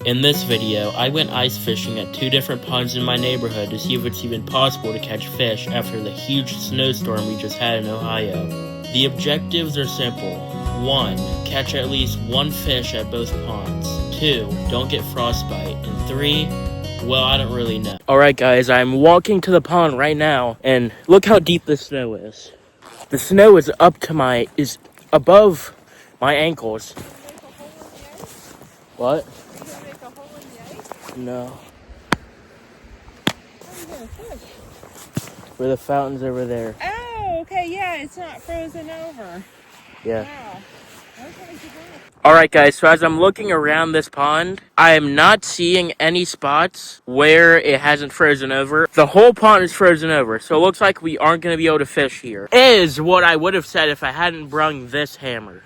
In this video, I went ice fishing at 2 different ponds in my neighborhood to see if it's even possible to catch fish after the huge snowstorm we just had in Ohio. The objectives are simple. 1. Catch at least 1 fish at both ponds. 2. Don't get frostbite. And 3. Well, I don't really know. Alright guys, I'm walking to the pond right now, and look how deep the snow is. The snow is above my ankles. What? No. Where the fountain's over there. Oh, okay, yeah, it's not frozen over. Yeah. Wow. Alright guys, so as I'm looking around this pond, I am not seeing any spots where it hasn't frozen over. The whole pond is frozen over, so it looks like we aren't going to be able to fish here. Is what I would have said if I hadn't brung this hammer.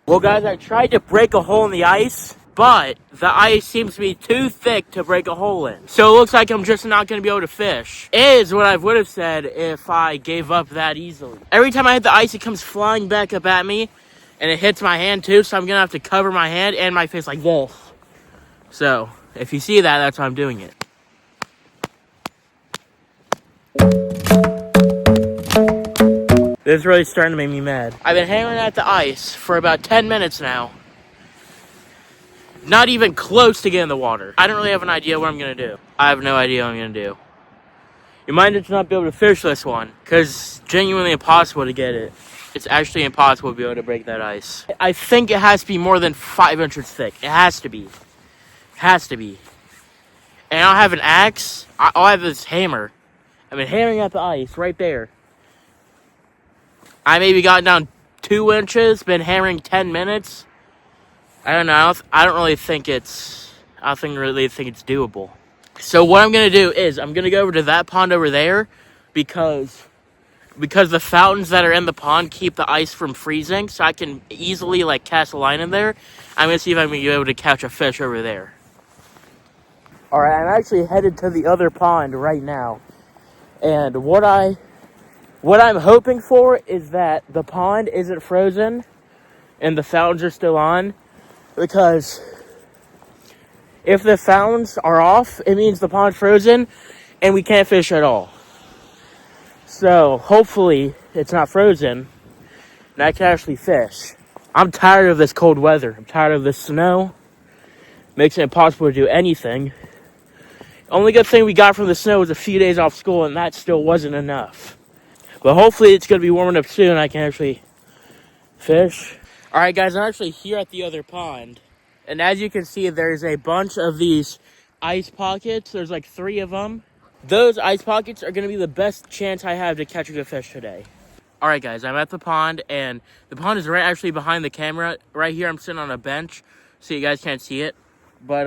Well guys, I tried to break a hole in the ice, but the ice seems to be too thick to break a hole in. So it looks like I'm just not going to be able to fish. Is what I would have said if I gave up that easily. Every time I hit the ice, it comes flying back up at me, and it hits my hand too, so I'm going to have to cover my hand and my face like this. So, if you see that, that's why I'm doing it. This is really starting to make me mad. I've been hammering at the ice for about 10 minutes now. Not even close to getting in the water. I don't really have an idea what I'm going to do. I have no idea what I'm going to do. You might just not be able to fish this one, because it's genuinely impossible to get it. It's actually impossible to be able to break that ice. I think it has to be more than 5 inches thick. It has to be. It has to be. And I don't have an axe. I'll have this hammer. I've been hammering at the ice right there. I maybe got down 2 inches, been hammering 10 minutes. I don't know. I don't really think it's doable. So what I'm going to do is I'm going to go over to that pond over there because the fountains that are in the pond keep the ice from freezing, so I can easily cast a line in there. I'm going to see if I'm going to be able to catch a fish over there. All right, I'm actually headed to the other pond right now. And what I'm hoping for is that the pond isn't frozen and the fountains are still on, because if the fountains are off, it means the pond's frozen and we can't fish at all. So hopefully it's not frozen and I can actually fish. I'm tired of this cold weather. I'm tired of this snow. Makes it impossible to do anything. Only good thing we got from the snow was a few days off school, and that still wasn't enough. But hopefully it's going to be warming up soon and I can actually fish. Alright guys, I'm actually here at the other pond. And as you can see, there's a bunch of these ice pockets. There's 3 of them. Those ice pockets are going to be the best chance I have to catch a good fish today. Alright guys, I'm at the pond, and the pond is right actually behind the camera. Right here I'm sitting on a bench, so you guys can't see it. But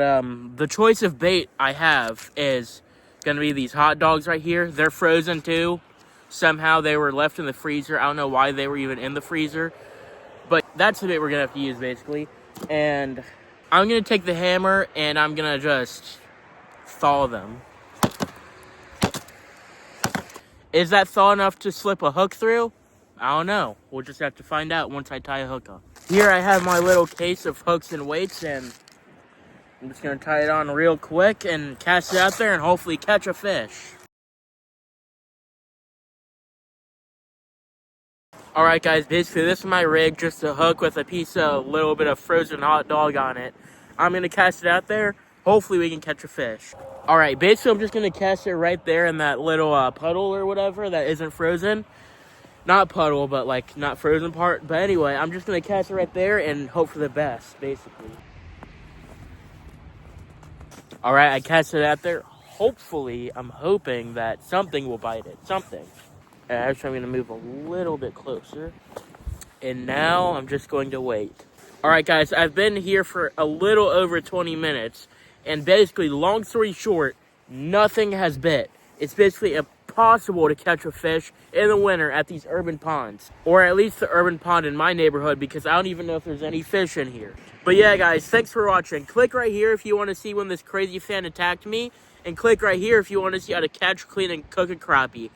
the choice of bait I have is going to be these hot dogs right here. They're frozen too. Somehow they were left in the freezer. I don't know why they were even in the freezer. But that's the bait we're going to have to use, basically. And I'm going to take the hammer, and I'm going to just thaw them. Is that thaw enough to slip a hook through? I don't know. We'll just have to find out once I tie a hook up. Here I have my little case of hooks and weights, and I'm just going to tie it on real quick and cast it out there and hopefully catch a fish. Alright guys, basically this is my rig, just a hook with a little bit of frozen hot dog on it. I'm going to cast it out there. Hopefully we can catch a fish. Alright, basically I'm just going to cast it right there in that little puddle or whatever that isn't frozen. Not puddle, but not frozen part. But anyway, I'm just going to cast it right there and hope for the best, basically. Alright, I cast it out there. Hopefully, I'm hoping that something will bite it. Something. Actually, I'm going to move a little bit closer. And now, I'm just going to wait. Alright guys, I've been here for a little over 20 minutes. And basically, long story short, nothing has bit. It's basically impossible to catch a fish in the winter at these urban ponds. Or at least the urban pond in my neighborhood, because I don't even know if there's any fish in here. But yeah guys, thanks for watching. Click right here if you want to see when this crazy fan attacked me. And click right here if you want to see how to catch, clean, and cook a crappie.